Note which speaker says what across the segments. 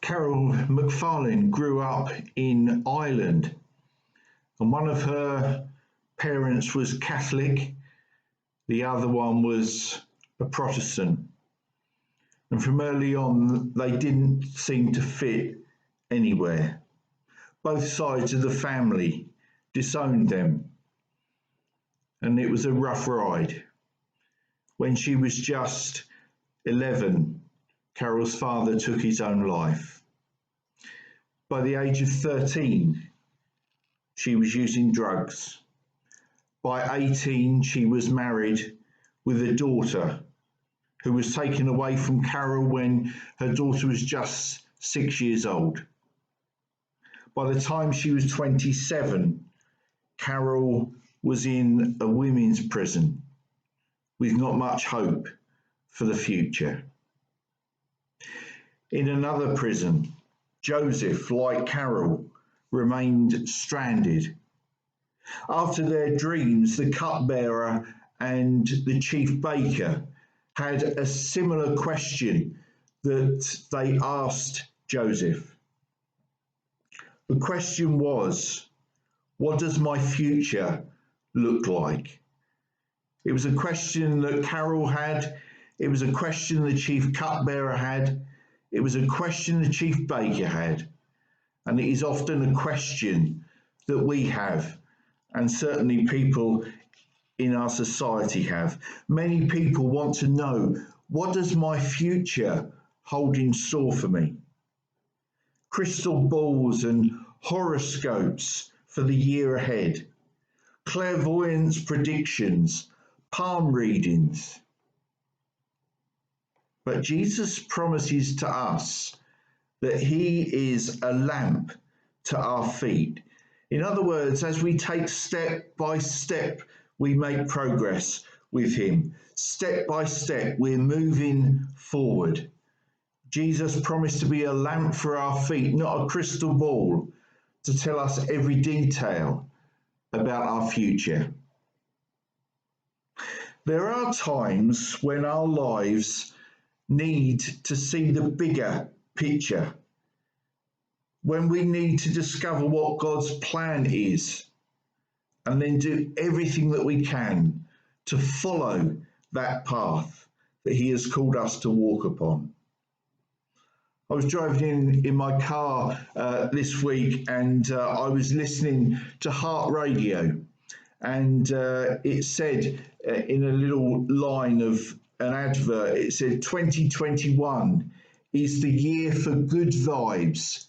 Speaker 1: Carol McFarlane grew up in Ireland, and one of her parents was Catholic, the other one was a Protestant. And from early on, they didn't seem to fit anywhere. Both sides of the family disowned them, and it was a rough ride. When she was just 11, Carol's father took his own life. By the age of 13, she was using drugs. By 18, she was married with a daughter who was taken away from Carol when her daughter was just 6 years old. By the time she was 27, Carol was in a women's prison with not much hope for the future. In another prison, Joseph, like Carol, remained stranded. After their dreams, the cupbearer and the chief baker had a similar question that they asked Joseph. The question was, what does my future look like? It was a question that Carol had. It was a question the chief cupbearer had. It was a question the chief baker had. And it is often a question that we have, and certainly people in our society have. Many people want to know, what does my future hold in store for me? Crystal balls and horoscopes for the year ahead, clairvoyance predictions, palm readings. But Jesus promises to us that he is a lamp to our feet. In other words, as we take step by step, we make progress with him. Step by step, we're moving forward. Jesus promised to be a lamp for our feet, not a crystal ball to tell us every detail about our future. There are times when our lives need to see the bigger picture, when we need to discover what God's plan is, and then do everything that we can to follow that path that he has called us to walk upon. I was driving in my car this week, and I was listening to Heart Radio, and it said in a little line of an advert, it said 2021 is the year for good vibes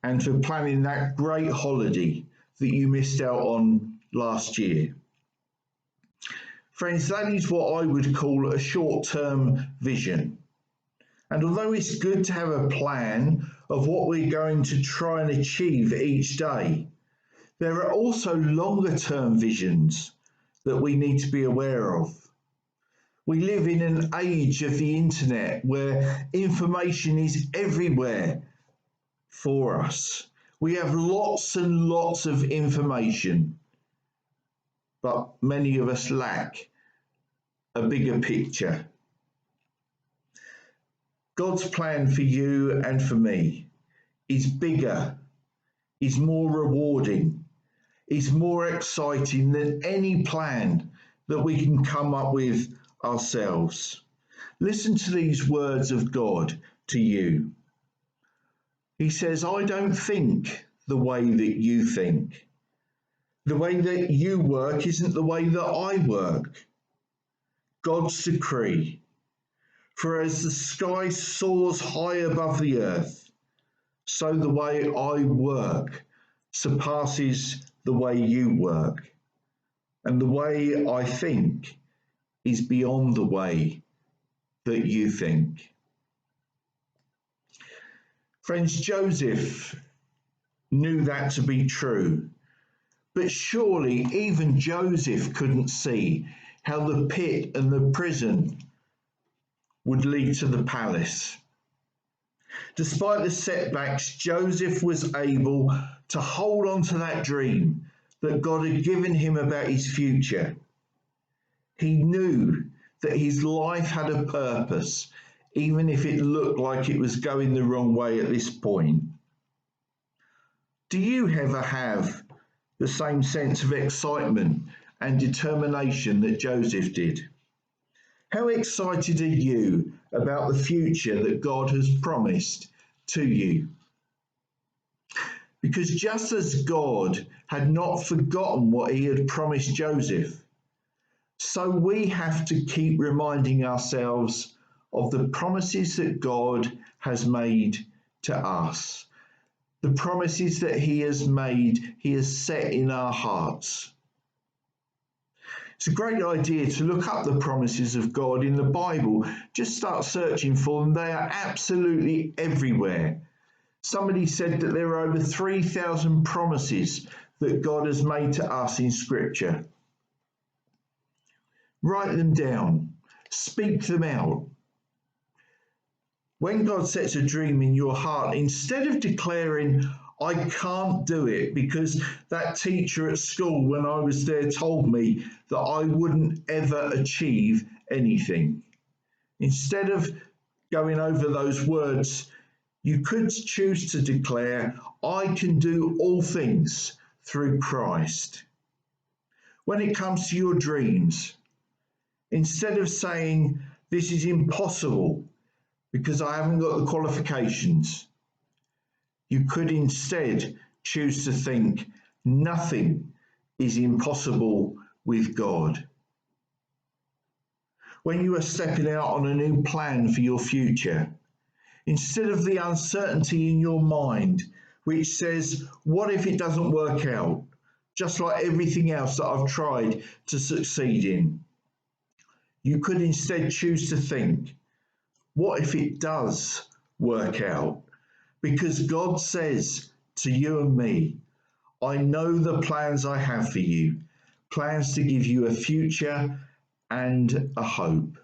Speaker 1: and for planning that great holiday that you missed out on last year. Friends, that is what I would call a short-term vision. And although it's good to have a plan of what we're going to try and achieve each day, there are also longer-term visions that we need to be aware of. We live in an age of the internet where information is everywhere for us. We have lots and lots of information, but many of us lack a bigger picture. God's plan for you and for me is bigger, is more rewarding, is more exciting than any plan that we can come up with ourselves. Listen to these words of God to you. He says, I don't think the way that you think. The way that you work isn't the way that I work. God's decree. For as the sky soars high above the earth, so the way I work surpasses the way you work. And the way I think is beyond the way that you think. Friends, Joseph knew that to be true, but surely even Joseph couldn't see how the pit and the prison would lead to the palace. Despite the setbacks, Joseph was able to hold on to that dream that God had given him about his future. He knew that his life had a purpose, even if it looked like it was going the wrong way at this point. Do you ever have the same sense of excitement and determination that Joseph did? How excited are you about the future that God has promised to you? Because just as God had not forgotten what he had promised Joseph, so we have to keep reminding ourselves of the promises that God has made to us, the promises that he has made, he has set in our hearts. It's a great idea to look up the promises of God in the Bible. Just start searching for them. They are absolutely everywhere. Somebody said that there are over 3,000 promises that God has made to us in Scripture. Write them down. Speak them out. When God sets a dream in your heart, instead of declaring, I can't do it because that teacher at school when I was there told me that I wouldn't ever achieve anything. Instead of going over those words, you could choose to declare, I can do all things through Christ. When it comes to your dreams, instead of saying, this is impossible because I haven't got the qualifications, you could instead choose to think, nothing is impossible with God. When you are stepping out on a new plan for your future, instead of the uncertainty in your mind, which says, what if it doesn't work out? Just like everything else that I've tried to succeed in. You could instead choose to think, what if it does work out? Because God says to you and me, I know the plans I have for you, plans to give you a future and a hope.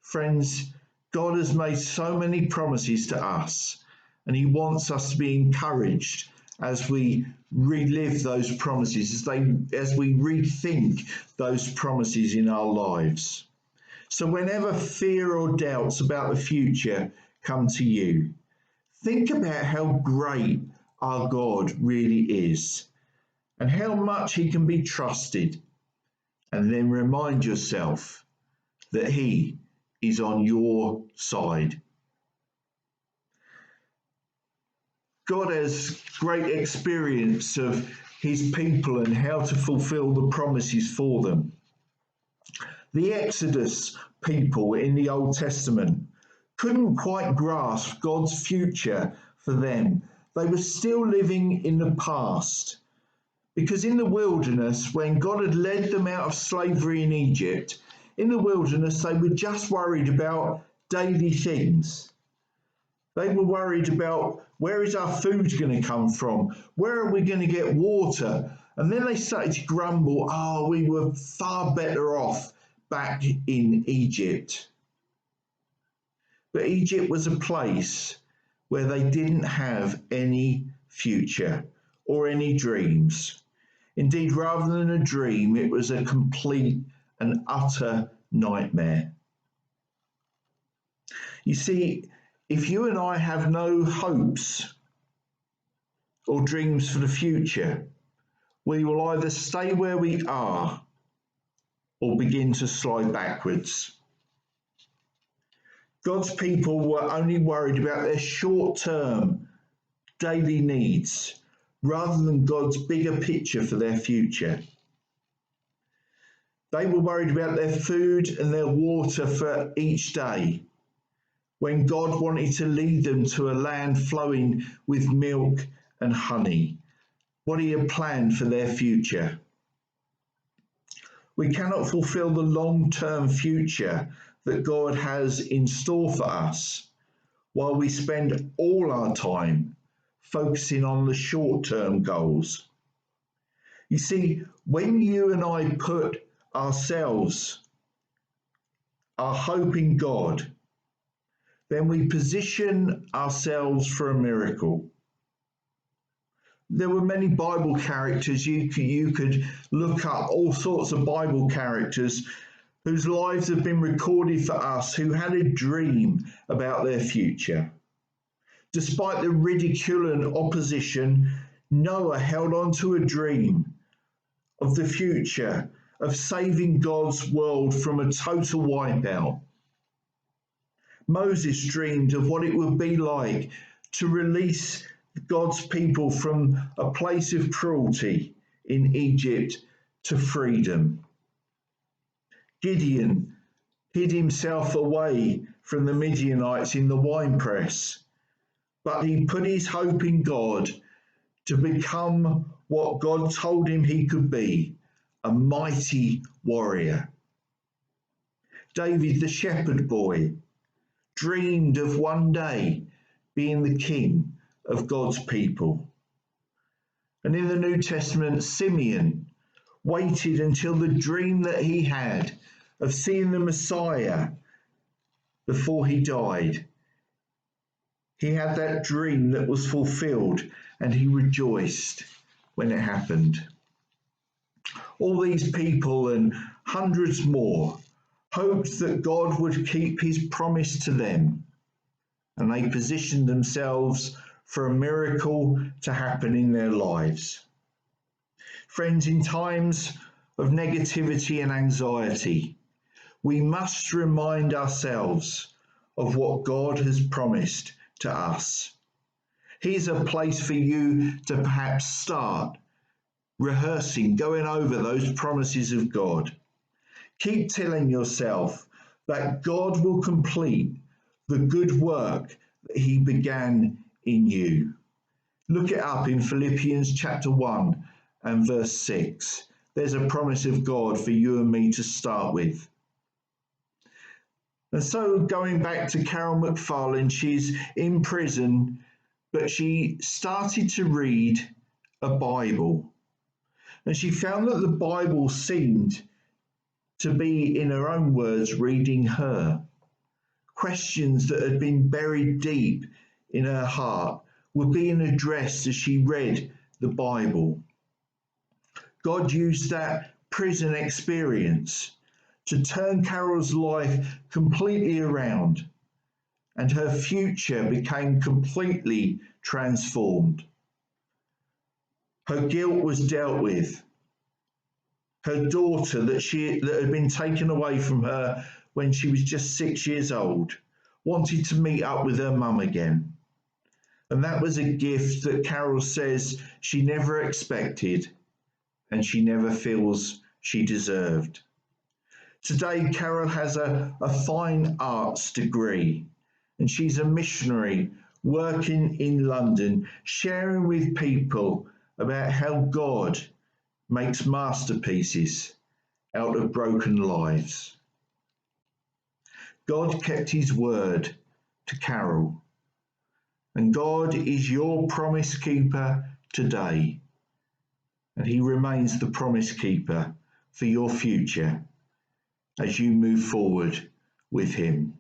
Speaker 1: Friends, God has made so many promises to us, and he wants us to be encouraged as we relive those promises, as we rethink those promises in our lives. So whenever fear or doubts about the future come to you, think about how great our God really is and how much he can be trusted, and then remind yourself that he is on your side. God has great experience of his people and how to fulfill the promises for them. The Exodus people in the Old Testament couldn't quite grasp God's future for them. They were still living in the past. Because in the wilderness, when God had led them out of slavery in Egypt, in the wilderness, they were just worried about daily things. They were worried about, where is our food going to come from? Where are we going to get water? And then they started to grumble, we were far better off back in Egypt. But Egypt was a place where they didn't have any future or any dreams. Indeed, rather than a dream, it was a complete and utter nightmare. You see, if you and I have no hopes or dreams for the future, we will either stay where we are or begin to slide backwards. God's people were only worried about their short-term daily needs rather than God's bigger picture for their future. They were worried about their food and their water for each day, when God wanted to lead them to a land flowing with milk and honey, what he had planned for their future. We cannot fulfill the long-term future that God has in store for us while we spend all our time focusing on the short-term goals. You see, when you and I put our hope in God, then we position ourselves for a miracle. There were many Bible characters. You could look up all sorts of Bible characters whose lives have been recorded for us, who had a dream about their future. Despite the ridicule and opposition, Noah held on to a dream of the future, of saving God's world from a total wipeout. Moses dreamed of what it would be like to release God's people from a place of cruelty in Egypt to freedom. Gideon hid himself away from the Midianites in the winepress, but he put his hope in God to become what God told him he could be, a mighty warrior. David, the shepherd boy, dreamed of one day being the king of God's people. And in the New Testament, Simeon waited until the dream that he had of seeing the Messiah before he died. He had that dream that was fulfilled and he rejoiced when it happened. All these people and hundreds more hoped that God would keep his promise to them, and they positioned themselves for a miracle to happen in their lives. Friends, in times of negativity and anxiety, we must remind ourselves of what God has promised to us. Here's a place for you to perhaps start rehearsing, going over those promises of God. Keep telling yourself that God will complete the good work that he began in you. Look it up in Philippians chapter 1 and verse 6. There's a promise of God for you and me to start with. And so going back to Carol McFarlane, she's in prison, but she started to read a Bible. And she found that the Bible seemed to be, in her own words, reading her. Questions that had been buried deep in her heart were being addressed as she read the Bible. God used that prison experience to turn Carol's life completely around, and her future became completely transformed. Her guilt was dealt with. Her daughter that had been taken away from her when she was just 6 years old wanted to meet up with her mum again. And that was a gift that Carol says she never expected and she never feels she deserved. Today, Carol has a fine arts degree, and she's a missionary working in London, sharing with people about how God makes masterpieces out of broken lives. God kept his word to Carol, and God is your promise keeper today, and he remains the promise keeper for your future as you move forward with him.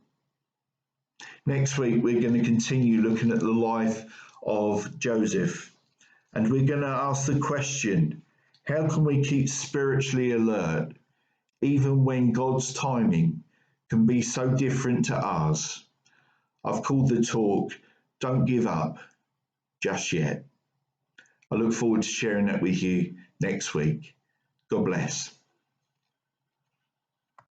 Speaker 1: Next week, we're going to continue looking at the life of Joseph, and we're going to ask the question, how can we keep spiritually alert even when God's timing can be so different to ours? I've called the talk, Don't Give Up Just Yet. I look forward to sharing that with you next week. God bless.